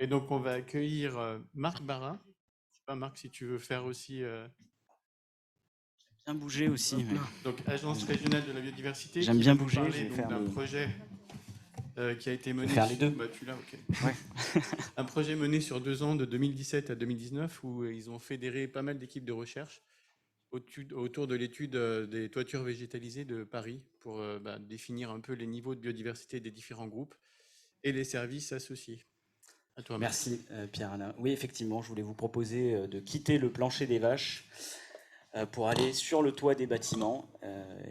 Et donc, on va accueillir Marc Barra. Je sais pas, Marc, si tu veux faire aussi. Bien bouger aussi. Hop là. Donc, Agence régionale de la biodiversité, J'aime qui va bien nous bouger, je parler vais donc faire d'un projet qui a été je vais mené faire les sur. deux. Bah, tu l'as, ok. Ouais. Un projet mené sur 2 ans, de 2017 à 2019, où ils ont fédéré pas mal d'équipes de recherche autour de l'étude des toitures végétalisées de Paris pour définir un peu les niveaux de biodiversité des différents groupes et les services associés. À toi, Marc. Merci Pierre-Alain. Oui, effectivement, je voulais vous proposer de quitter le plancher des vaches pour aller sur le toit des bâtiments,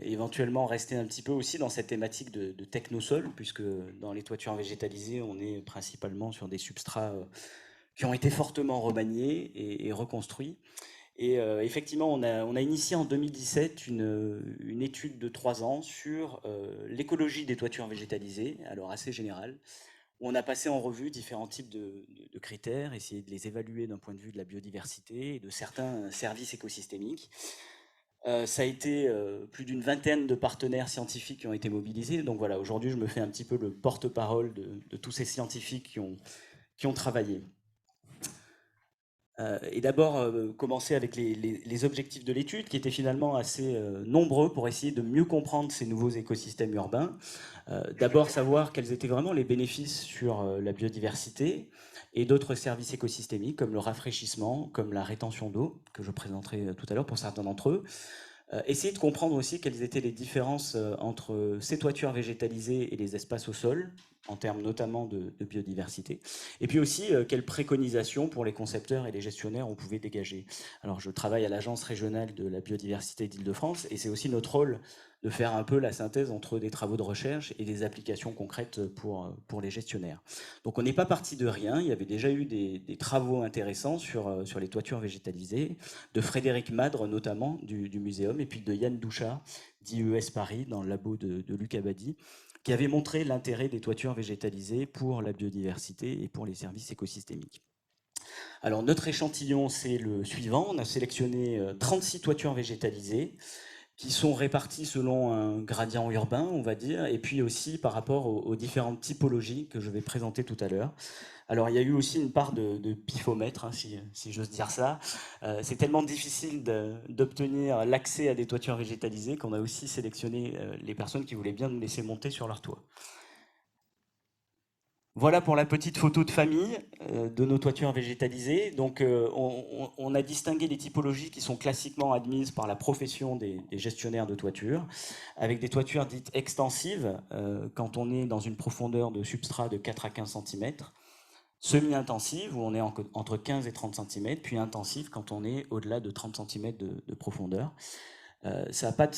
et éventuellement rester un petit peu aussi dans cette thématique de technosol, puisque dans les toitures végétalisées, on est principalement sur des substrats qui ont été fortement remaniés et reconstruits. Et effectivement, on a initié en 2017 une étude de 3 ans sur l'écologie des toitures végétalisées, alors assez générale, où on a passé en revue différents types de critères, essayé de les évaluer d'un point de vue de la biodiversité et de certains services écosystémiques. Ça a été plus d'une vingtaine de partenaires scientifiques qui ont été mobilisés. Donc voilà, aujourd'hui, je me fais un petit peu le porte-parole de tous ces scientifiques qui ont travaillé. Et d'abord, commencer avec les objectifs de l'étude, qui étaient finalement assez nombreux pour essayer de mieux comprendre ces nouveaux écosystèmes urbains. D'abord, savoir quels étaient vraiment les bénéfices sur la biodiversité et d'autres services écosystémiques, comme le rafraîchissement, comme la rétention d'eau, que je présenterai tout à l'heure pour certains d'entre eux. Essayer de comprendre aussi quelles étaient les différences entre ces toitures végétalisées et les espaces au sol, en termes notamment de biodiversité. Et puis aussi, quelles préconisations pour les concepteurs et les gestionnaires on pouvait dégager. Alors, je travaille à l'Agence régionale de la biodiversité d'Île-de-France, et c'est aussi notre rôle de faire un peu la synthèse entre des travaux de recherche et des applications concrètes pour les gestionnaires. Donc, on n'est pas parti de rien. Il y avait déjà eu des travaux intéressants sur les toitures végétalisées, de Frédéric Madre notamment, du muséum, et puis de Yann Douchard, d'IES Paris, dans le labo de Luc Abadi, qui avait montré l'intérêt des toitures végétalisées pour la biodiversité et pour les services écosystémiques. Alors notre échantillon, c'est le suivant. On a sélectionné 36 toitures végétalisées qui sont réparties selon un gradient urbain, on va dire, et puis aussi par rapport aux différentes typologies que je vais présenter tout à l'heure. Alors il y a eu aussi une part de pifomètre, hein, si j'ose dire ça. C'est tellement difficile d'obtenir l'accès à des toitures végétalisées qu'on a aussi sélectionné les personnes qui voulaient bien nous laisser monter sur leur toit. Voilà pour la petite photo de famille de nos toitures végétalisées. Donc on a distingué les typologies qui sont classiquement admises par la profession des gestionnaires de toitures, avec des toitures dites extensives quand on est dans une profondeur de substrat de 4 à 15 cm, semi-intensive où on est entre 15 et 30 cm, puis intensive quand on est au-delà de 30 cm de profondeur. Ça n'a pas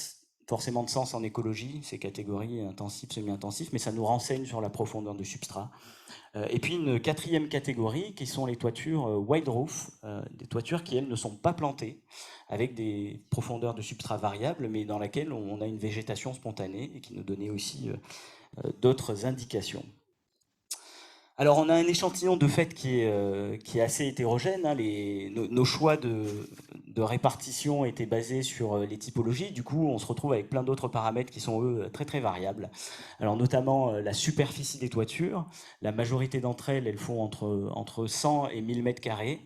forcément de sens en écologie, ces catégories intensives, semi-intensives, mais ça nous renseigne sur la profondeur du substrat. Et puis une quatrième catégorie qui sont les toitures wide roof, des toitures qui elles ne sont pas plantées, avec des profondeurs de substrat variables, mais dans laquelle on a une végétation spontanée et qui nous donnait aussi d'autres indications. Alors on a un échantillon de fait qui est assez hétérogène, hein. Nos choix de répartition étaient basés sur les typologies, du coup on se retrouve avec plein d'autres paramètres qui sont eux très très variables. Alors notamment la superficie des toitures, la majorité d'entre elles, elles font entre 100 et 1000 mètres carrés.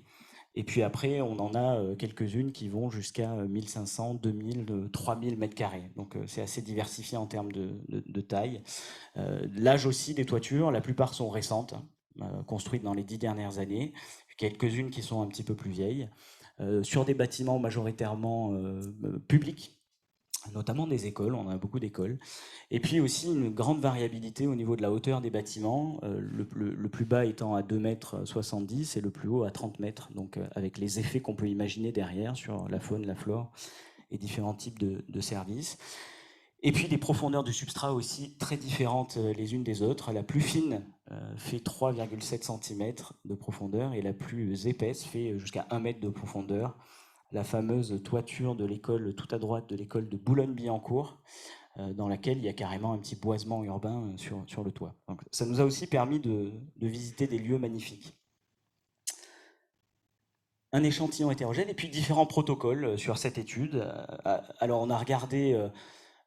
Et puis après, on en a quelques-unes qui vont jusqu'à 1500, 2000, 3000 mètres carrés. Donc c'est assez diversifié en termes de taille. L'âge aussi des toitures, la plupart sont récentes, construites dans les 10 dernières années, quelques-unes qui sont un petit peu plus vieilles, sur des bâtiments majoritairement publics, notamment des écoles, on a beaucoup d'écoles, et puis aussi une grande variabilité au niveau de la hauteur des bâtiments, le plus bas étant à 2,70 m et le plus haut à 30 mètres, donc avec les effets qu'on peut imaginer derrière sur la faune, la flore et différents types de services. Et puis des profondeurs de substrat aussi très différentes les unes des autres. La plus fine fait 3,7 cm de profondeur et la plus épaisse fait jusqu'à 1 mètre de profondeur. La fameuse toiture de l'école tout à droite de l'école de Boulogne-Billancourt, dans laquelle il y a carrément un petit boisement urbain sur le toit. Donc, ça nous a aussi permis de visiter des lieux magnifiques. Un échantillon hétérogène et puis différents protocoles sur cette étude. Alors on a regardé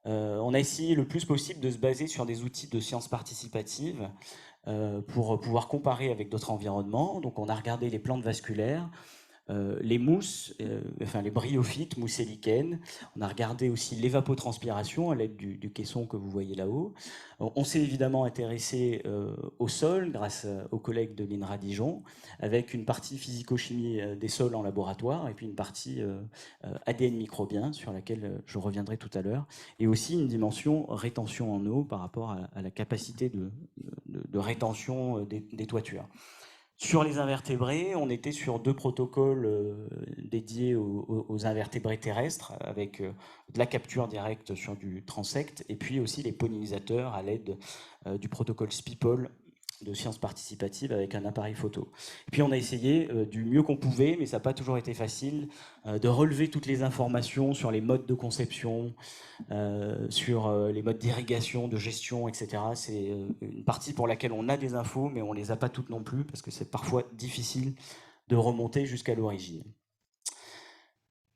On a essayé le plus possible de se baser sur des outils de sciences participatives pour pouvoir comparer avec d'autres environnements. Donc on a regardé les plantes vasculaires, les mousses, enfin les bryophytes, mousse et lichen. On a regardé aussi l'évapotranspiration à l'aide du caisson que vous voyez là-haut. On s'est évidemment intéressé au sol grâce aux collègues de l'INRA Dijon, avec une partie physico-chimie des sols en laboratoire et puis une partie ADN microbien sur laquelle je reviendrai tout à l'heure, et aussi une dimension rétention en eau par rapport à la capacité de rétention des toitures. Sur les invertébrés, on était sur 2 protocoles dédiés aux invertébrés terrestres, avec de la capture directe sur du transect, et puis aussi les pollinisateurs à l'aide du protocole SPIPOL de sciences participatives avec un appareil photo. Et puis on a essayé du mieux qu'on pouvait, mais ça n'a pas toujours été facile, de relever toutes les informations sur les modes de conception, sur les modes d'irrigation, de gestion, etc. C'est une partie pour laquelle on a des infos, mais on ne les a pas toutes non plus, parce que c'est parfois difficile de remonter jusqu'à l'origine.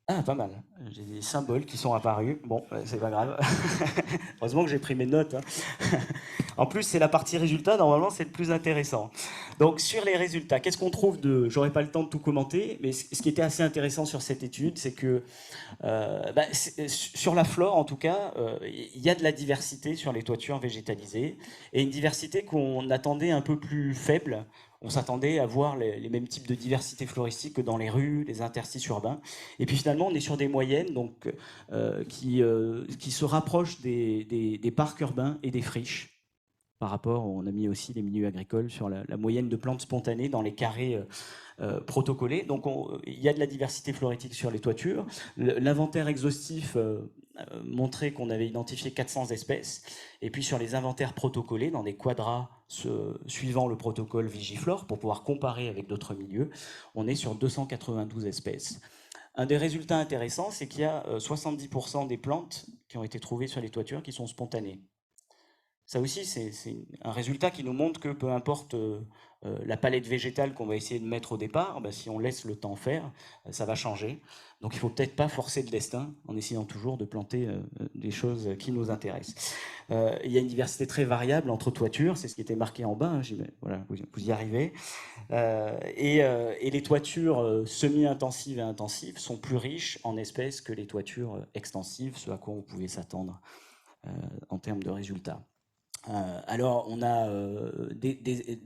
Ah, pas mal. J'ai des symboles qui sont apparus. Bon, c'est pas grave. Heureusement que j'ai pris mes notes. Hein. En plus, c'est la partie résultat. Normalement, c'est le plus intéressant. Donc, sur les résultats, qu'est-ce qu'on trouve de... J'aurais pas le temps de tout commenter, mais ce qui était assez intéressant sur cette étude, c'est que sur la flore, en tout cas, il y a de la diversité sur les toitures végétalisées, et une diversité qu'on attendait un peu plus faible. On s'attendait à voir les mêmes types de diversité floristique que dans les rues, les interstices urbains. Et puis finalement, on est sur des moyennes donc, qui se rapprochent des parcs urbains et des friches. Par rapport, on a mis aussi les milieux agricoles sur la moyenne de plantes spontanées dans les carrés protocolés. Donc il y a de la diversité florétique sur les toitures. L'inventaire exhaustif montrait qu'on avait identifié 400 espèces. Et puis sur les inventaires protocolés, dans des quadras suivant le protocole Vigiflore, pour pouvoir comparer avec d'autres milieux, on est sur 292 espèces. Un des résultats intéressants, c'est qu'il y a 70% des plantes qui ont été trouvées sur les toitures qui sont spontanées. Ça aussi, c'est un résultat qui nous montre que peu importe la palette végétale qu'on va essayer de mettre au départ, bah, si on laisse le temps faire, ça va changer. Donc il ne faut peut-être pas forcer le destin en essayant toujours de planter des choses qui nous intéressent. Il y a une diversité très variable entre toitures, c'est ce qui était marqué en bas, hein, voilà, vous y arrivez. Et les toitures semi-intensives et intensives sont plus riches en espèces que les toitures extensives, ce à quoi on pouvait s'attendre en termes de résultats. Alors, on a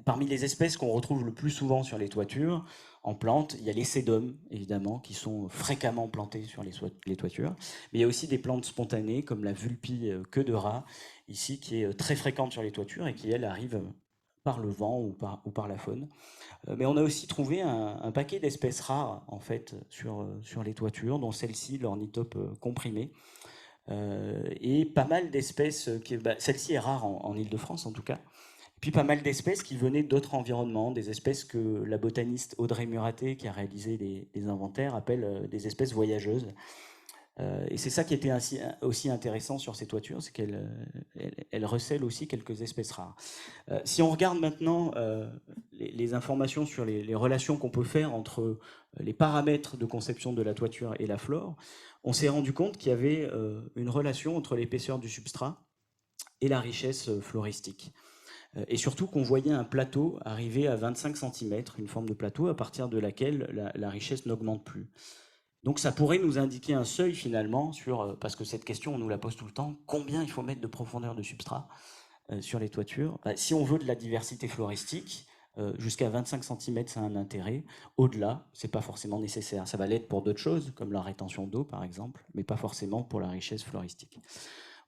parmi les espèces qu'on retrouve le plus souvent sur les toitures, en plantes, il y a les sédums, évidemment, qui sont fréquemment plantées sur les toitures. Mais il y a aussi des plantes spontanées, comme la vulpie queue de rat, ici, qui est très fréquente sur les toitures et qui, elle, arrive par le vent ou par la faune. Mais on a aussi trouvé un paquet d'espèces rares, en fait, sur les toitures, dont celle-ci, l'ornithope comprimé. Et pas mal d'espèces, celle-ci est rare en Île-de-France en tout cas, et puis pas mal d'espèces qui venaient d'autres environnements, des espèces que la botaniste Audrey Muraté, qui a réalisé les inventaires, appelle des espèces voyageuses. Et c'est ça qui était aussi intéressant sur ces toitures, c'est qu'elle recèle aussi quelques espèces rares. Si on regarde maintenant les informations sur les relations qu'on peut faire entre les paramètres de conception de la toiture et la flore, on s'est rendu compte qu'il y avait une relation entre l'épaisseur du substrat et la richesse floristique. Et surtout qu'on voyait un plateau arriver à 25 cm, une forme de plateau à partir de laquelle la richesse n'augmente plus. Donc ça pourrait nous indiquer un seuil finalement, parce que cette question on nous la pose tout le temps, combien il faut mettre de profondeur de substrat sur les toitures. Si on veut de la diversité floristique, jusqu'à 25 cm ça a un intérêt. Au-delà, c'est pas forcément nécessaire. Ça va l'être pour d'autres choses, comme la rétention d'eau par exemple, mais pas forcément pour la richesse floristique.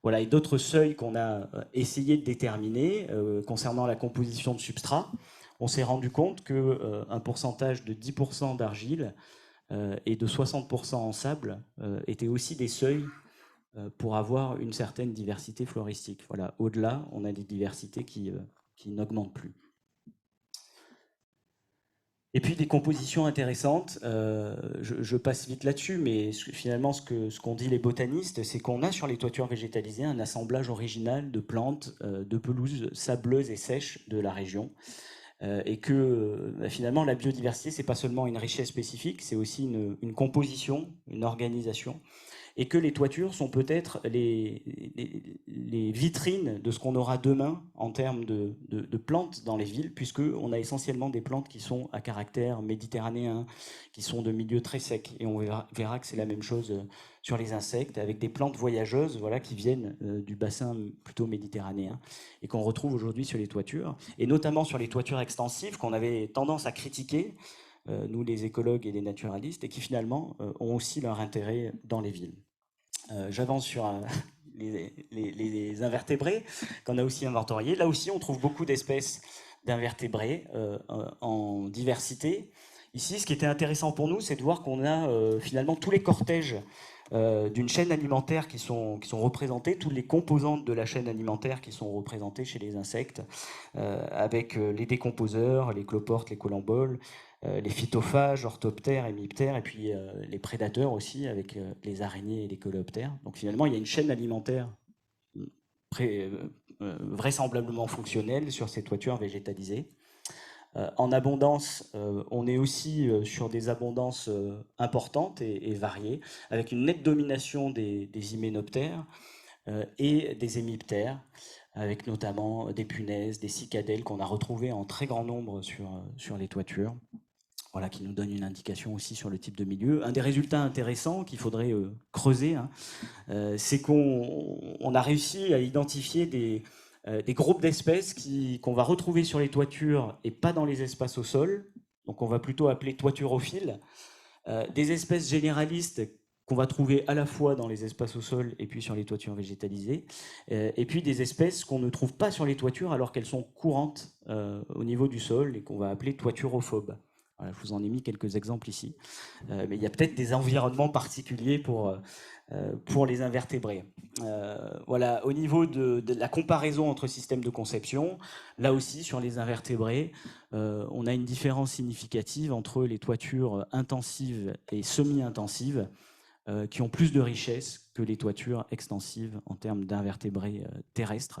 Voilà, et d'autres seuils qu'on a essayé de déterminer concernant la composition de substrat. On s'est rendu compte qu'un pourcentage de 10% d'argile et de 60% en sable étaient aussi des seuils pour avoir une certaine diversité floristique. Voilà, au-delà, on a des diversités qui n'augmentent plus. Et puis des compositions intéressantes, je passe vite là-dessus, mais finalement ce qu'ont dit les botanistes, c'est qu'on a sur les toitures végétalisées un assemblage original de plantes, de pelouses sableuses et sèches de la région. Et que finalement la biodiversité, c'est pas seulement une richesse spécifique, c'est aussi une composition, une organisation. et que les toitures sont peut-être les vitrines de ce qu'on aura demain en termes de plantes dans les villes, puisqu'on a essentiellement des plantes qui sont à caractère méditerranéen, qui sont de milieux très secs. Et on verra que c'est la même chose sur les insectes, avec des plantes voyageuses, voilà, qui viennent du bassin plutôt méditerranéen, et qu'on retrouve aujourd'hui sur les toitures, et notamment sur les toitures extensives qu'on avait tendance à critiquer, nous les écologues et les naturalistes, et qui finalement ont aussi leur intérêt dans les villes. J'avance sur les invertébrés qu'on a aussi inventoriés. Là aussi, on trouve beaucoup d'espèces d'invertébrés en diversité. Ici, ce qui était intéressant pour nous, c'est de voir qu'on a finalement tous les cortèges d'une chaîne alimentaire qui sont représentés, toutes les composantes de la chaîne alimentaire qui sont représentées chez les insectes, avec les décomposeurs, les cloportes, les colamboles, les phytophages, orthoptères, hémiptères, et puis les prédateurs aussi, avec les araignées et les coléoptères. Donc finalement, il y a une chaîne alimentaire vraisemblablement fonctionnelle sur ces toitures végétalisées. En abondance, on est aussi sur des abondances importantes et variées, avec une nette domination des hyménoptères et des hémiptères, avec notamment des punaises, des cicadelles qu'on a retrouvées en très grand nombre sur les toitures. Voilà, qui nous donne une indication aussi sur le type de milieu. Un des résultats intéressants qu'il faudrait creuser, c'est qu'on a réussi à identifier des groupes d'espèces qu'on va retrouver sur les toitures et pas dans les espaces au sol, donc on va plutôt appeler toiturophiles, des espèces généralistes qu'on va trouver à la fois dans les espaces au sol et puis sur les toitures végétalisées, et puis des espèces qu'on ne trouve pas sur les toitures alors qu'elles sont courantes au niveau du sol et qu'on va appeler toiturophobes. Voilà, je vous en ai mis quelques exemples ici, mais il y a peut-être des environnements particuliers pour les invertébrés. Voilà, au niveau de la comparaison entre systèmes de conception, là aussi sur les invertébrés, on a une différence significative entre les toitures intensives et semi-intensives, qui ont plus de richesse que les toitures extensives en termes d'invertébrés terrestres.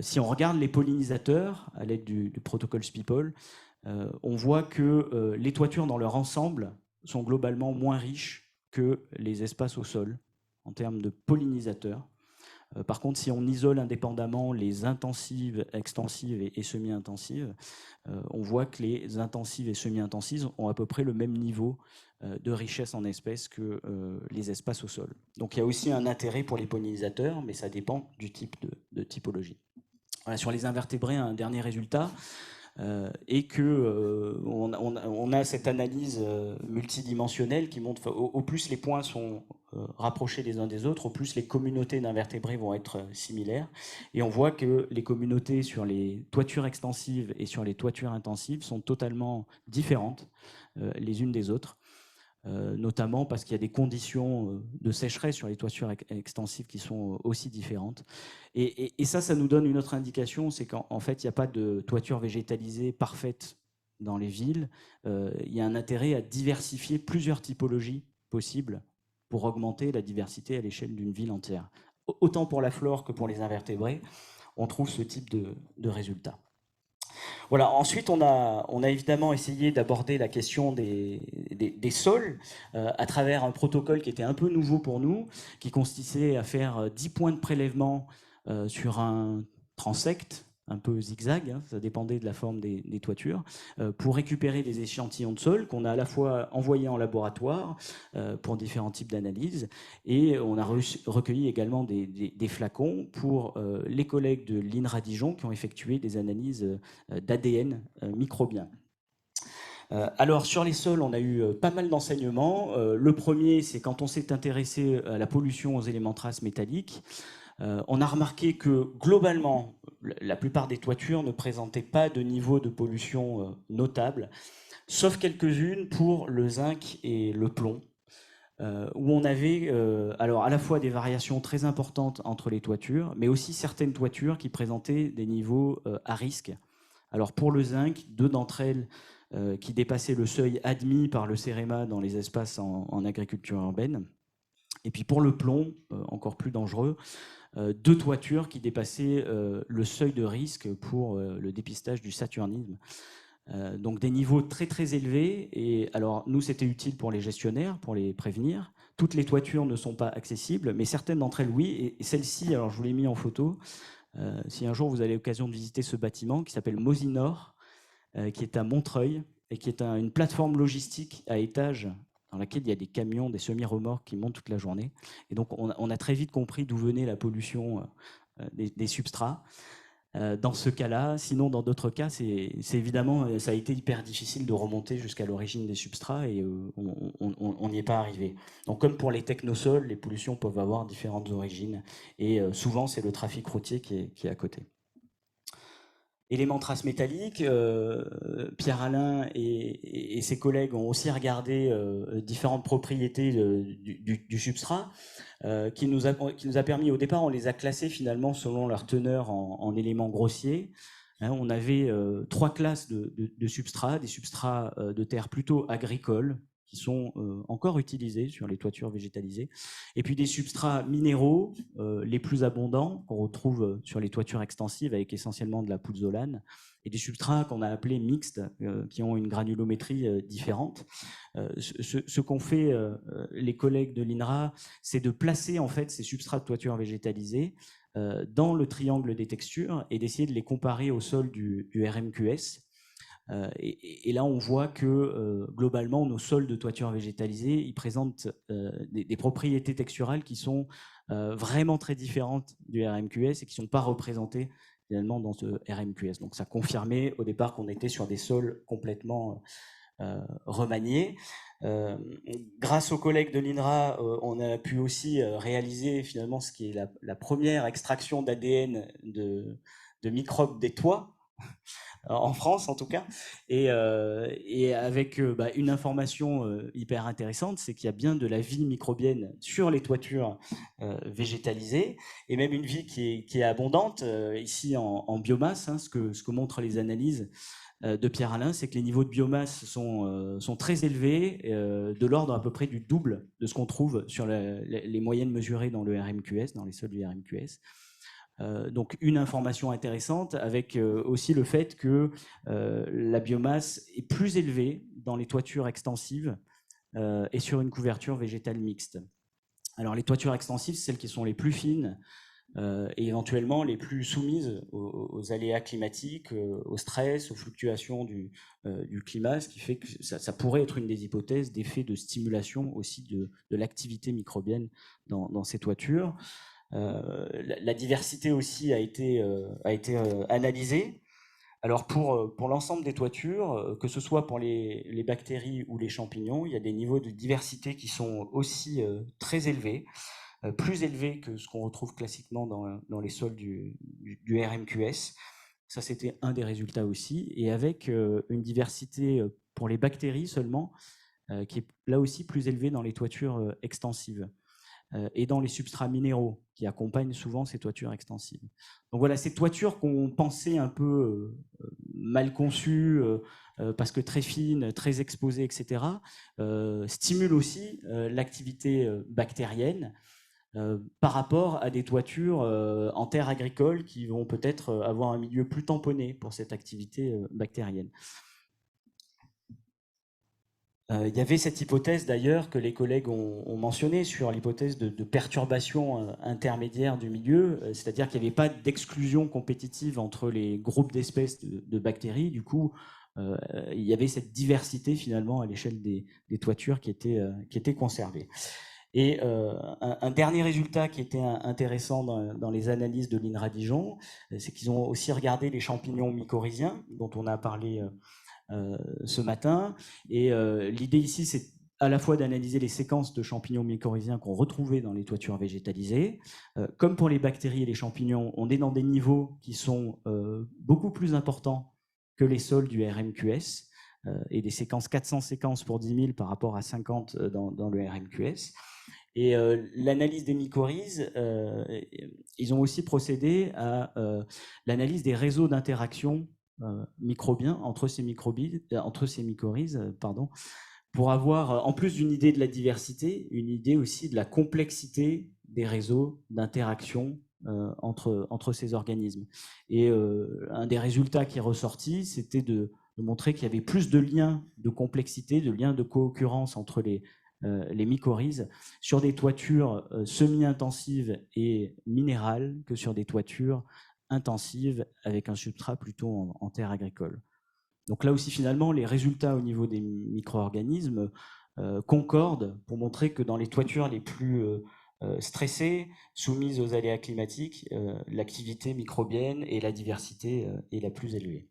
Si on regarde les pollinisateurs à l'aide du protocole SPIPOL, on voit que les toitures dans leur ensemble sont globalement moins riches que les espaces au sol en termes de pollinisateurs. Par contre, si on isole indépendamment les intensives, extensives et semi-intensives, on voit que les intensives et semi-intensives ont à peu près le même niveau de richesse en espèces que les espaces au sol. Donc il y a aussi un intérêt pour les pollinisateurs, mais ça dépend du type de typologie. Voilà, sur les invertébrés, un dernier résultat. Et qu'on a cette analyse multidimensionnelle qui montre au plus les points sont rapprochés les uns des autres, au plus les communautés d'invertébrés vont être similaires. Et on voit que les communautés sur les toitures extensives et sur les toitures intensives sont totalement différentes les unes des autres. Notamment parce qu'il y a des conditions de sécheresse sur les toitures extensives qui sont aussi différentes. Et ça nous donne une autre indication, c'est qu'en fait, il n'y a pas de toiture végétalisée parfaite dans les villes. Il y a un intérêt à diversifier plusieurs typologies possibles pour augmenter la diversité à l'échelle d'une ville entière. Autant pour la flore que pour les invertébrés, on trouve ce type de résultats. Voilà. Ensuite, on a évidemment essayé d'aborder la question des sols à travers un protocole qui était un peu nouveau pour nous, qui consistait à faire 10 points de prélèvement sur un transect, un peu zigzag, hein, ça dépendait de la forme des toitures, pour récupérer des échantillons de sol qu'on a à la fois envoyés en laboratoire pour différents types d'analyses, et on a recueilli également des flacons pour les collègues de l'INRA Dijon qui ont effectué des analyses d'ADN microbien. Alors sur les sols, on a eu pas mal d'enseignements. Le premier, c'est quand on s'est intéressé à la pollution aux éléments traces métalliques. On a remarqué que globalement, la plupart des toitures ne présentaient pas de niveau de pollution notable, sauf quelques-unes pour le zinc et le plomb, où on avait alors à la fois des variations très importantes entre les toitures, mais aussi certaines toitures qui présentaient des niveaux à risque. Alors pour le zinc, 2 d'entre elles qui dépassaient le seuil admis par le CEREMA dans les espaces en agriculture urbaine. Et puis pour le plomb, encore plus dangereux, 2 toitures qui dépassaient le seuil de risque pour le dépistage du saturnisme. Donc des niveaux très très élevés. Et alors nous, c'était utile pour les gestionnaires, pour les prévenir, toutes les toitures ne sont pas accessibles, mais certaines d'entre elles, oui. Et celle-ci, alors je vous l'ai mis en photo, si un jour vous avez l'occasion de visiter ce bâtiment qui s'appelle Mosinor, qui est à Montreuil, et qui est une plateforme logistique à étage dans laquelle il y a des camions, des semi-remorques qui montent toute la journée. Et donc on a très vite compris d'où venait la pollution des substrats. Dans ce cas-là, sinon dans d'autres cas, c'est évidemment, ça a été hyper difficile de remonter jusqu'à l'origine des substrats et on n'y est pas arrivé. Donc comme pour les technosols, les pollutions peuvent avoir différentes origines et souvent c'est le trafic routier qui est à côté. Éléments traces métalliques, Pierre-Alain et ses collègues ont aussi regardé différentes propriétés du substrat qui nous a permis, au départ, on les a classés finalement selon leur teneur en éléments grossiers. On avait 3 classes de substrats, des substrats de terre plutôt agricoles, qui sont encore utilisés sur les toitures végétalisées, et puis des substrats minéraux les plus abondants qu'on retrouve sur les toitures extensives avec essentiellement de la pouzzolane, et des substrats qu'on a appelés mixtes qui ont une granulométrie différente. Ce qu'ont fait les collègues de l'INRA, c'est de placer en fait ces substrats de toiture végétalisées dans le triangle des textures et d'essayer de les comparer au sol du RMQS. Et là, on voit que globalement, nos sols de toiture végétalisée, ils présentent des propriétés texturales qui sont vraiment très différentes du RMQS et qui ne sont pas représentées finalement dans ce RMQS. Donc ça confirmait au départ qu'on était sur des sols complètement remaniés. Grâce aux collègues de l'INRA, on a pu aussi réaliser finalement ce qui est la première extraction d'ADN de microbes des toits, en France en tout cas, et avec une information hyper intéressante, c'est qu'il y a bien de la vie microbienne sur les toitures végétalisées, et même une vie qui est abondante, ici en biomasse, hein, ce que montrent les analyses de Pierre-Alain, c'est que les niveaux de biomasse sont très élevés, de l'ordre à peu près du double de ce qu'on trouve sur les moyennes mesurées dans le RMQS, dans les sols du RMQS. Donc une information intéressante avec aussi le fait que la biomasse est plus élevée dans les toitures extensives et sur une couverture végétale mixte. Alors les toitures extensives, c'est celles qui sont les plus fines et éventuellement les plus soumises aux aléas climatiques, au stress, aux fluctuations du climat, ce qui fait que ça pourrait être une des hypothèses d'effet de stimulation aussi de l'activité microbienne dans ces toitures. La diversité aussi a été analysée. Alors pour l'ensemble des toitures, que ce soit pour les bactéries ou les champignons, il y a des niveaux de diversité qui sont aussi très élevés, plus élevés que ce qu'on retrouve classiquement dans les sols du RMQS. Ça, c'était un des résultats aussi, et avec une diversité pour les bactéries seulement, qui est là aussi plus élevée dans les toitures extensives et dans les substrats minéraux qui accompagnent souvent ces toitures extensives. Donc voilà, ces toitures qu'on pensait un peu mal conçues, parce que très fines, très exposées, etc., stimulent aussi l'activité bactérienne par rapport à des toitures en terre agricole qui vont peut-être avoir un milieu plus tamponné pour cette activité bactérienne. Il y avait cette hypothèse d'ailleurs que les collègues ont mentionnée sur l'hypothèse de perturbation intermédiaire du milieu, c'est-à-dire qu'il n'y avait pas d'exclusion compétitive entre les groupes d'espèces de bactéries. Du coup, il y avait cette diversité finalement à l'échelle des toitures qui étaient conservées. Et un dernier résultat qui était intéressant dans les analyses de l'INRA Dijon, c'est qu'ils ont aussi regardé les champignons mycorhiziens dont on a parlé ce matin. Et l'idée ici, c'est à la fois d'analyser les séquences de champignons mycorhiziens qu'on retrouvait dans les toitures végétalisées. Comme pour les bactéries et les champignons, on est dans des niveaux qui sont beaucoup plus importants que les sols du RMQS, et des séquences 400 séquences pour 10 000 par rapport à 50 dans le RMQS. Et l'analyse des mycorhizes, ils ont aussi procédé à l'analyse des réseaux d'interaction microbiens entre ces mycorhizes, pour avoir, en plus d'une idée de la diversité, une idée aussi de la complexité des réseaux d'interaction entre ces organismes. Et un des résultats qui est ressorti, c'était de montrer qu'il y avait plus de liens de complexité, de liens de co-occurrence entre les mycorhizes, sur des toitures semi-intensives et minérales que sur des toitures intensives avec un substrat plutôt en terre agricole. Donc là aussi, finalement, les résultats au niveau des micro-organismes concordent pour montrer que dans les toitures les plus stressées, soumises aux aléas climatiques, l'activité microbienne et la diversité est la plus élevée.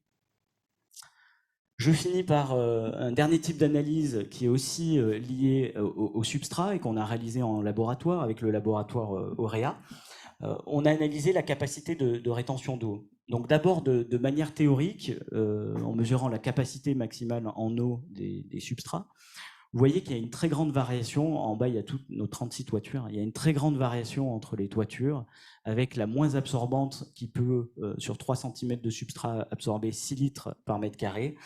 Je finis par un dernier type d'analyse qui est aussi lié au substrat et qu'on a réalisé en laboratoire avec le laboratoire Aurea. On a analysé la capacité de rétention d'eau. Donc d'abord de manière théorique, en mesurant la capacité maximale en eau des substrats, vous voyez qu'il y a une très grande variation, en bas il y a toutes nos 36 toitures, il y a une très grande variation entre les toitures, avec la moins absorbante qui peut, sur 3 cm de substrat, absorber 6 litres par mètre carré,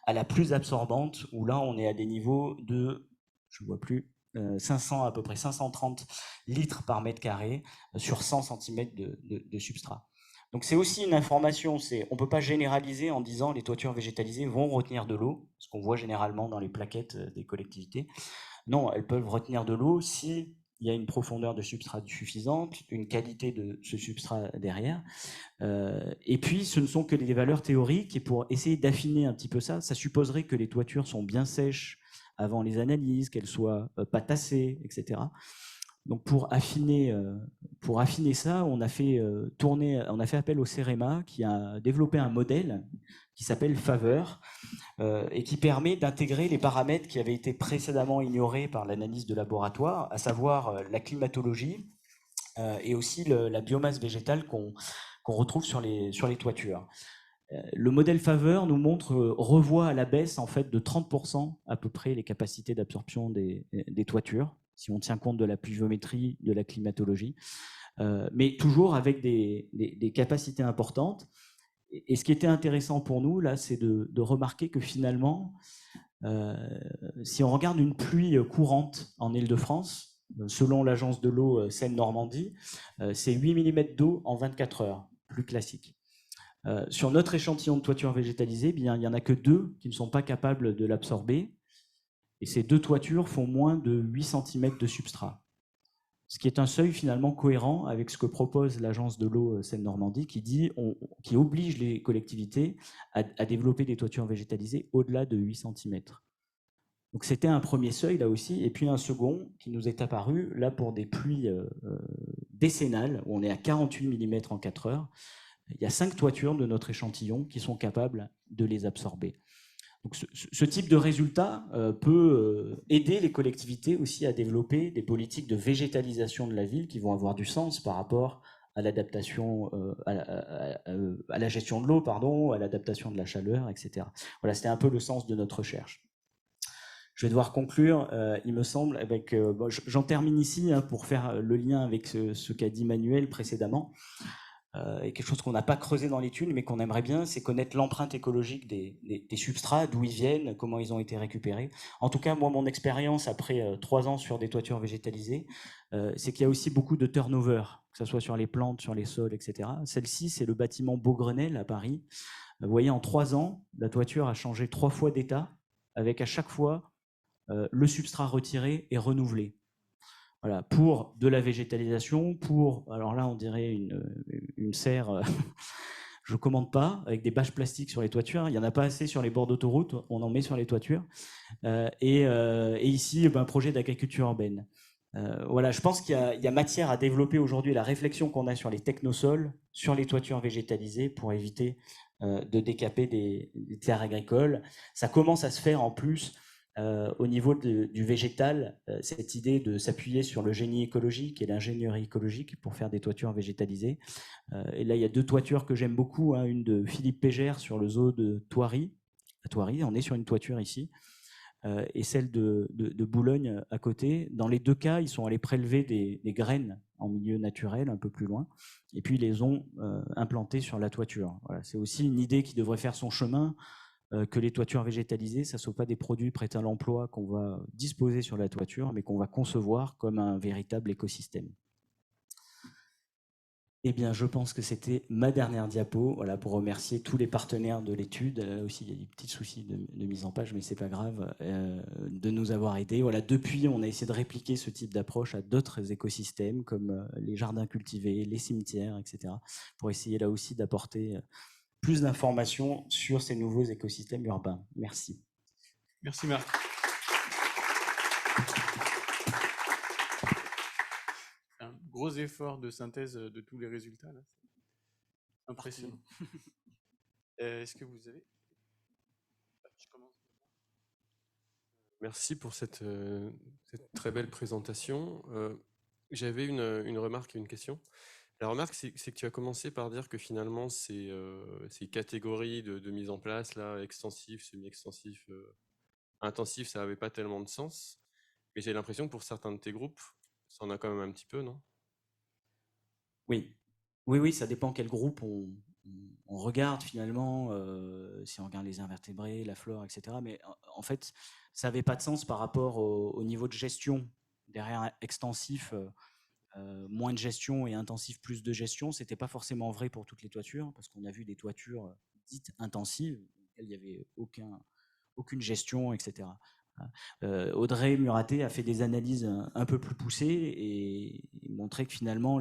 à la plus absorbante, où là on est à des niveaux de, je ne vois plus, 500, à peu près 530 litres par mètre carré sur 100 cm de substrat. Donc c'est aussi une information, on ne peut pas généraliser en disant les toitures végétalisées vont retenir de l'eau, ce qu'on voit généralement dans les plaquettes des collectivités. Non, elles peuvent retenir de l'eau si il y a une profondeur de substrat suffisante, une qualité de ce substrat derrière. Et puis, ce ne sont que des valeurs théoriques, et pour essayer d'affiner un petit peu ça, ça supposerait que les toitures sont bien sèches avant les analyses, qu'elles soient pas tassées, etc. Donc pour affiner ça, on a fait appel au CEREMA qui a développé un modèle qui s'appelle Faveur et qui permet d'intégrer les paramètres qui avaient été précédemment ignorés par l'analyse de laboratoire, à savoir la climatologie et aussi la biomasse végétale qu'on retrouve sur les toitures. Le modèle Faveur nous revoit à la baisse en fait de 30% à peu près les capacités d'absorption des toitures, si on tient compte de la pluviométrie, de la climatologie, mais toujours avec des capacités importantes. Et ce qui était intéressant pour nous, là, c'est de remarquer que finalement, si on regarde une pluie courante en Île-de-France, selon l'agence de l'eau Seine-Normandie, c'est 8 mm d'eau en 24 heures, plus classique. Sur notre échantillon de toiture végétalisée, bien, il n'y en a que 2 qui ne sont pas capables de l'absorber. Et ces 2 toitures font moins de 8 cm de substrat. Ce qui est un seuil finalement cohérent avec ce que propose l'agence de l'eau Seine-Normandie, qui oblige les collectivités à développer des toitures végétalisées au-delà de 8 cm. Donc c'était un premier seuil là aussi, et puis un second qui nous est apparu là pour des pluies décennales, où on est à 48 mm en 4 heures. Il y a 5 toitures de notre échantillon qui sont capables de les absorber. Donc ce type de résultat peut aider les collectivités aussi à développer des politiques de végétalisation de la ville qui vont avoir du sens par rapport à l'adaptation, à la gestion de l'eau, à l'adaptation de la chaleur, etc. Voilà, c'était un peu le sens de notre recherche. Je vais devoir conclure, il me semble, avec. J'en termine ici pour faire le lien avec ce qu'a dit Manuel précédemment. Et quelque chose qu'on n'a pas creusé dans l'étude, mais qu'on aimerait bien, c'est connaître l'empreinte écologique des substrats, d'où ils viennent, comment ils ont été récupérés. En tout cas, moi, mon expérience après 3 ans sur des toitures végétalisées, c'est qu'il y a aussi beaucoup de turnover, que ce soit sur les plantes, sur les sols, etc. Celle-ci, c'est le bâtiment Beaugrenelle à Paris. Vous voyez, en 3 ans, la toiture a changé 3 fois d'état, avec à chaque fois le substrat retiré et renouvelé. Voilà, pour de la végétalisation, alors là on dirait une serre, je ne commande pas, avec des bâches plastiques sur les toitures, il n'y en a pas assez sur les bords d'autoroute, on en met sur les toitures, et ici, un projet d'agriculture urbaine. Voilà, je pense qu'il y a matière à développer aujourd'hui la réflexion qu'on a sur les technosols, sur les toitures végétalisées, pour éviter de décaper des terres agricoles. Ça commence à se faire en plus au niveau du végétal, cette idée de s'appuyer sur le génie écologique et l'ingénierie écologique pour faire des toitures végétalisées. Et là, il y a 2 toitures que j'aime beaucoup, hein, une de Philippe Pégère sur le zoo de Thoiry. À Thoiry, on est sur une toiture ici, et celle de Boulogne à côté. Dans les 2 cas, ils sont allés prélever des graines en milieu naturel, un peu plus loin, et puis ils les ont implantées sur la toiture. Voilà, c'est aussi une idée qui devrait faire son chemin, que les toitures végétalisées, ça ne sont pas des produits prêts à l'emploi qu'on va disposer sur la toiture, mais qu'on va concevoir comme un véritable écosystème. Eh bien, je pense que c'était ma dernière diapo, voilà, pour remercier tous les partenaires de l'étude. Là aussi, il y a des petits soucis de mise en page, mais c'est pas grave, de nous avoir aidés. Voilà, depuis, on a essayé de répliquer ce type d'approche à d'autres écosystèmes, comme les jardins cultivés, les cimetières, etc., pour essayer là aussi d'apporter plus d'informations sur ces nouveaux écosystèmes urbains. Merci. Merci Marc. Un gros effort de synthèse de tous les résultats, là. Impressionnant. Est-ce que vous avez... Je commence. Merci pour cette très belle présentation. J'avais une remarque et une question. La remarque, c'est que tu as commencé par dire que finalement, ces catégories de mise en place, là, extensif, semi-extensif, intensif, ça n'avait pas tellement de sens. Mais j'ai l'impression que pour certains de tes groupes, ça en a quand même un petit peu, non? Oui. Oui, ça dépend quel groupe on regarde finalement, si on regarde les invertébrés, la flore, etc. Mais en fait, ça n'avait pas de sens par rapport au niveau de gestion. Derrière extensif, moins de gestion et intensif, plus de gestion. C'était pas forcément vrai pour toutes les toitures, parce qu'on a vu des toitures dites intensives, dans lesquelles il n'y avait aucune gestion, etc. Audrey Muraté a fait des analyses un peu plus poussées et montré que finalement,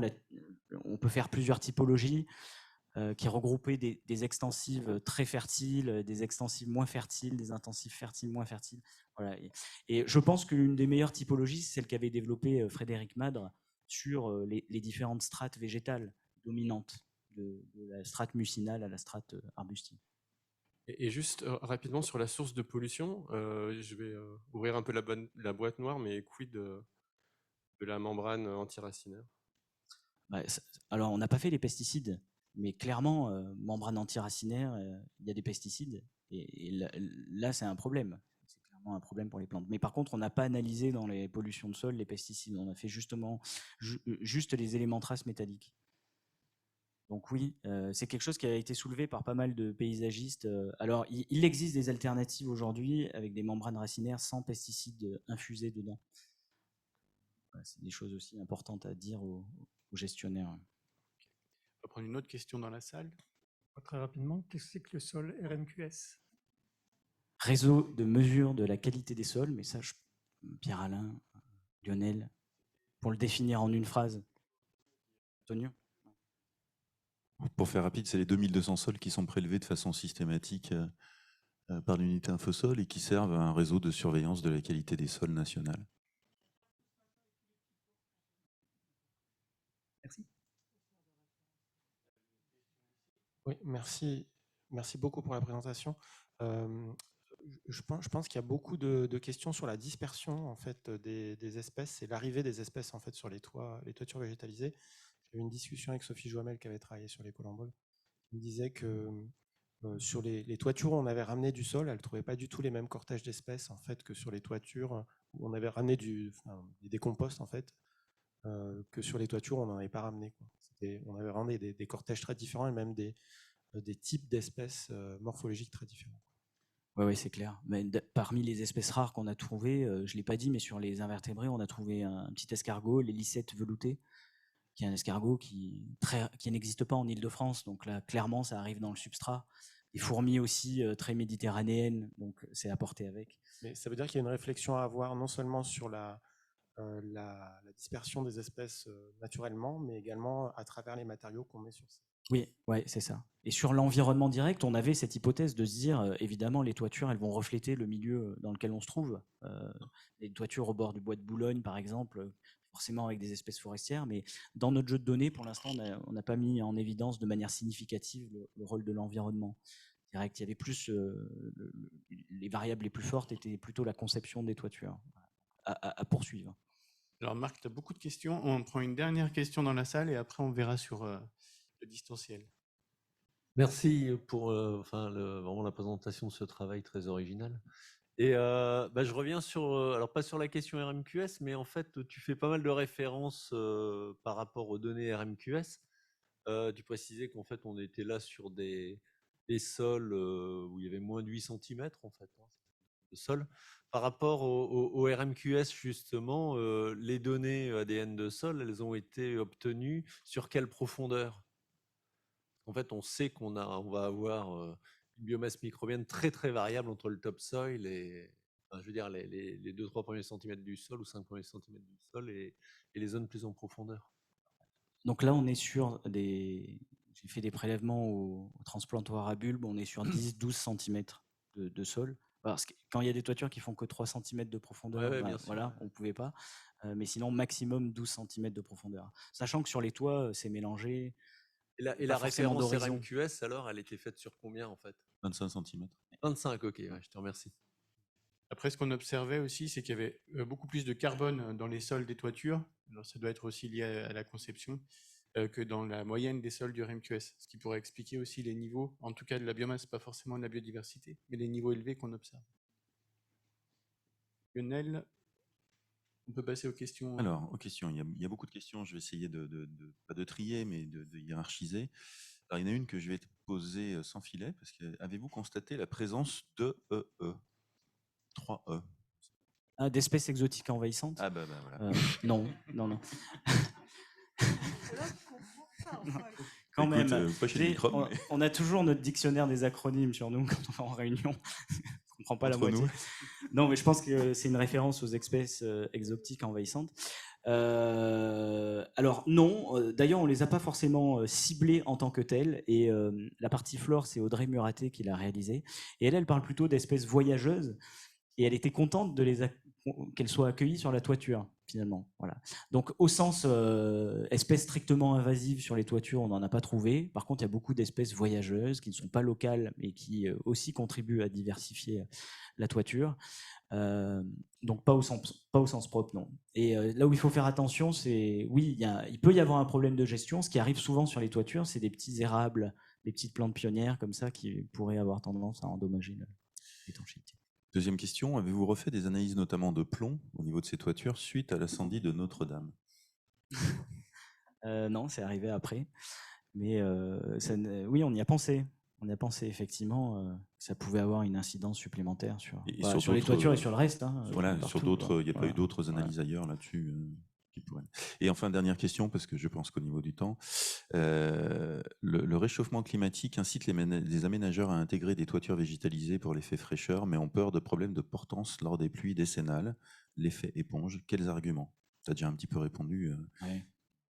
on peut faire plusieurs typologies qui regroupaient des extensives très fertiles, des extensives moins fertiles, des intensifs fertiles, moins fertiles. Voilà. Et je pense qu'une des meilleures typologies, c'est celle qu'avait développée Frédéric Madre sur les différentes strates végétales dominantes, de la strate mucinale à la strate arbustive. Et juste rapidement sur la source de pollution, je vais ouvrir un peu la boîte noire, mais quid de la membrane antiracinaire? Bah, alors, on n'a pas fait les pesticides, mais clairement, membrane antiracinaire, il y a des pesticides, et là, c'est un problème. C'est clairement un problème pour les plantes. Mais par contre, on n'a pas analysé dans les pollutions de sol les pesticides. On a fait justement juste les éléments traces métalliques. Donc oui, c'est quelque chose qui a été soulevé par pas mal de paysagistes. Alors, il existe des alternatives aujourd'hui avec des membranes racinaires sans pesticides infusés dedans. Voilà, c'est des choses aussi importantes à dire aux gestionnaires. On va prendre une autre question dans la salle. Très rapidement, qu'est-ce que c'est que le sol RMQS? Réseau de mesure de la qualité des sols, mais ça, Pierre-Alain, Lionel, pour le définir en une phrase. Antonio? Pour faire rapide, c'est les 2200 sols qui sont prélevés de façon systématique par l'unité Infosol et qui servent à un réseau de surveillance de la qualité des sols national. Merci. Oui, merci. Merci beaucoup pour la présentation. Je pense qu'il y a beaucoup de questions sur la dispersion en fait, des espèces et l'arrivée des espèces en fait, sur les toitures végétalisées. J'avais une discussion avec Sophie Joamel qui avait travaillé sur les colamboles. Elle me disait que sur les toitures où on avait ramené du sol, elle ne trouvait pas du tout les mêmes cortèges d'espèces en fait, que sur les toitures où on avait ramené des composts en fait, que sur les toitures où on n'en avait pas ramené, quoi. On avait ramené des cortèges très différents et même des types d'espèces morphologiques très différents. Oui, c'est clair. Mais parmi les espèces rares qu'on a trouvées, je ne l'ai pas dit, mais sur les invertébrés, on a trouvé un petit escargot, l'hélicète velouté, qui est un escargot qui n'existe pas en Île-de-France. Donc là, clairement, ça arrive dans le substrat. Des fourmis aussi très méditerranéennes, donc c'est apporté avec. Mais ça veut dire qu'il y a une réflexion à avoir non seulement sur la dispersion des espèces naturellement, mais également à travers les matériaux qu'on met sur ça. Oui, ouais, c'est ça. Et sur l'environnement direct, on avait cette hypothèse de se dire, évidemment, les toitures, elles vont refléter le milieu dans lequel on se trouve. Les toitures au bord du bois de Boulogne, par exemple, forcément avec des espèces forestières, mais dans notre jeu de données, pour l'instant, on n'a pas mis en évidence de manière significative le rôle de l'environnement direct. Il y avait plus, les variables les plus fortes étaient plutôt la conception des toitures à poursuivre. Alors Marc, tu as beaucoup de questions. On prend une dernière question dans la salle et après on verra sur le distanciel. Merci pour vraiment la présentation de ce travail très original. Et je reviens sur, alors pas sur la question RMQS, mais en fait, tu fais pas mal de références par rapport aux données RMQS. Tu précisais qu'en fait, on était là sur des sols où il y avait moins de 8 cm, en fait. sol. Par rapport au RMQS, justement, les données ADN de sol, elles ont été obtenues sur quelle profondeur? En fait, on sait on va avoir une biomasse microbienne très très variable entre le topsoil et, enfin, je veux dire, les 2-3 premiers centimètres du sol ou 5 premiers centimètres du sol et les zones plus en profondeur. Donc là, on est sur des. J'ai fait des prélèvements au transplantoir à bulbe, on est sur 10-12 cm de sol. Parce que quand il y a des toitures qui font que 3 cm de profondeur, Ouais, ben, bien sûr, voilà, ouais. on ne pouvait pas. Mais sinon, maximum 12 cm de profondeur. Sachant que sur les toits, c'est mélangé. Et Pas la forcément référence d'horizon. RMQS, alors, elle était faite sur combien, en fait? 25 cm. 25, ok, ouais, je te remercie. Après, ce qu'on observait aussi, c'est qu'il y avait beaucoup plus de carbone dans les sols des toitures. Alors, ça doit être aussi lié à la conception que dans la moyenne des sols du RMQS, ce qui pourrait expliquer aussi les niveaux, en tout cas de la biomasse, pas forcément de la biodiversité, mais les niveaux élevés qu'on observe. Lionel, on peut passer aux questions. Alors, aux questions. Il y a beaucoup de questions. Je vais essayer pas de trier, mais de hiérarchiser. Alors, il y en a une que je vais te poser sans filet, parce que avez-vous constaté la présence de 3 E? D'espèces exotiques envahissantes? Ah bah voilà. Non, non, non. Quand Écoute, même, pas chez les microbes, mais on a toujours notre dictionnaire des acronymes sur nous quand on va en réunion. On ne comprend pas la entre moitié. nous. Non, mais je pense que c'est une référence aux espèces exotiques envahissantes. Alors non, d'ailleurs on les a pas forcément ciblées en tant que telles. Et la partie flore, c'est Audrey Muraté qui l'a réalisée. Et elle parle plutôt d'espèces voyageuses. Et elle était contente qu'elles soient accueillies sur la toiture, finalement. Voilà. Donc, au sens espèces strictement invasives sur les toitures, on n'en a pas trouvé. Par contre, il y a beaucoup d'espèces voyageuses qui ne sont pas locales, mais qui aussi contribuent à diversifier la toiture. Donc, pas au sens propre, non. Et là où il faut faire attention, c'est, oui, il peut y avoir un problème de gestion. Ce qui arrive souvent sur les toitures, c'est des petits érables, des petites plantes pionnières comme ça qui pourraient avoir tendance à endommager l'étanchéité. Deuxième question, avez-vous refait des analyses notamment de plomb au niveau de ces toitures suite à l'incendie de Notre-Dame? Non, c'est arrivé après. Mais oui, on y a pensé. On y a pensé effectivement que ça pouvait avoir une incidence supplémentaire sur les toitures et sur le reste. Voilà, partout, sur d'autres, il n'y a voilà. pas eu d'autres analyses ailleurs là-dessus qui pourraient. Et enfin, dernière question, parce que je pense qu'au niveau du temps, le réchauffement climatique incite les aménageurs à intégrer des toitures végétalisées pour l'effet fraîcheur, mais ont peur de problèmes de portance lors des pluies décennales, l'effet éponge. Quels arguments? Tu as déjà un petit peu répondu. Ouais.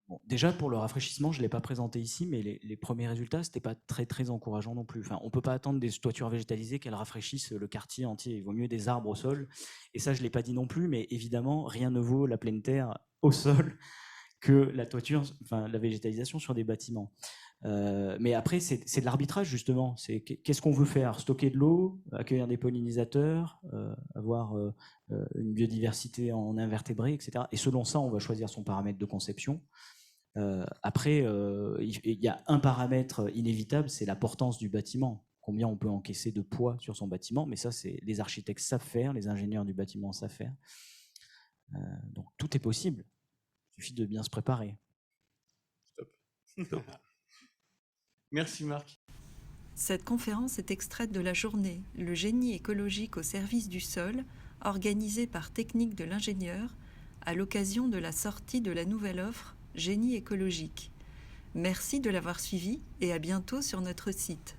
Bon, déjà, pour le rafraîchissement, je ne l'ai pas présenté ici, mais les premiers résultats, ce n'était pas très, très encourageant non plus. Enfin, on ne peut pas attendre des toitures végétalisées qu'elles rafraîchissent le quartier entier. Il vaut mieux des arbres au sol. Et ça, je ne l'ai pas dit non plus, mais évidemment, rien ne vaut la pleine terre au sol que la toiture, enfin, la végétalisation sur des bâtiments. Mais après, c'est de l'arbitrage, justement. C'est qu'est-ce qu'on veut faire? Stocker de l'eau, accueillir des pollinisateurs, avoir une biodiversité en invertébrés, etc. Et selon ça, on va choisir son paramètre de conception. Après, il y a un paramètre inévitable, c'est la portance du bâtiment. Combien on peut encaisser de poids sur son bâtiment, mais ça, les architectes savent faire, les ingénieurs du bâtiment savent faire. Donc tout est possible. Il suffit de bien se préparer. Top. Merci Marc. Cette conférence est extraite de la journée « Le génie écologique au service du sol » organisée par Technique de l'ingénieur à l'occasion de la sortie de la nouvelle offre « Génie écologique ». Merci de l'avoir suivi et à bientôt sur notre site.